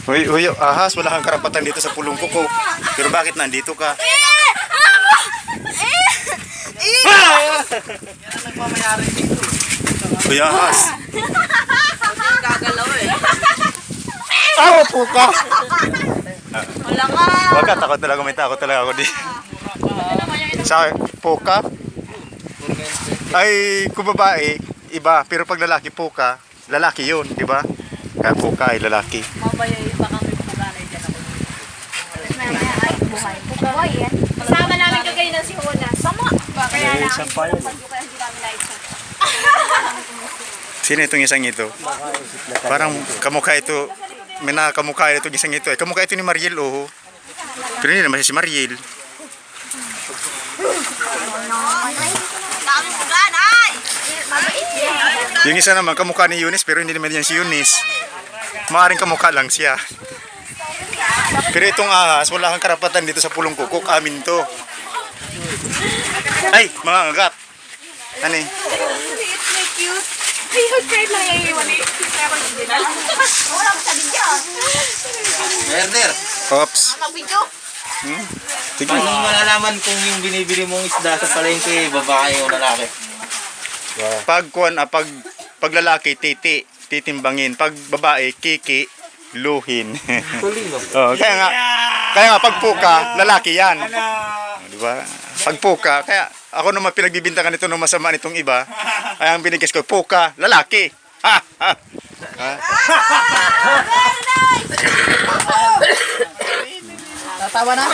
Huy, huy, ahas, wala kang karapatan dito sa pulong kuko. Pero bakit nandito ka? Huy, ahas. Gagalaw eh. Aw, po ka! Wala ka. Wag ka, takot talaga, may takot talaga ako di. Sa poka? Ay, kung babae, iba. Pero pag lalaki poka, lalaki yun, di ba? Kaya poka ay lalaki. Mabayay pa kami pugalay dyan ako. Mamaya ay buhay. Buhay yan. Kasama namin kagay na si Hona. Sama. Kaya lang. Kaya hindi namin naisa. Sino itong isang ito? Parang kamukha ito. May nakakamukha itong isang ito. Kamukha ito ni Mariel, oh. Pero hindi naman siya si Mariel. Dami puganay! Mabait yan. Yung isa naman, kamukha ni Eunice, pero hindi naman yan si Eunice. Maaring kamukha lang siya. Pero itong ahas, wala kang karapatan dito sa pulong kukuk. Amin to. Ay, mga agat. Ano eh? Cute. Cute kahit lang yung iwan eh. Wala ko sabi dyan. Herder, Pops. Mag-video. Sige. paano mo malalaman kung yung binibili mong isda sa palengke, babae o lalaki? Pag lalaki, titi, titimbangin. Pag babae, kiki, luhin. Tuloy, no? Oh, kaya nga pag puka, lalaki yan. Di ba? Pag puka, kaya ako naman pinagbibintangan nito ng masama nitong iba. Ay ang binigas ko, puka, lalaki. Ha! Ha! Ha? Tatawa na.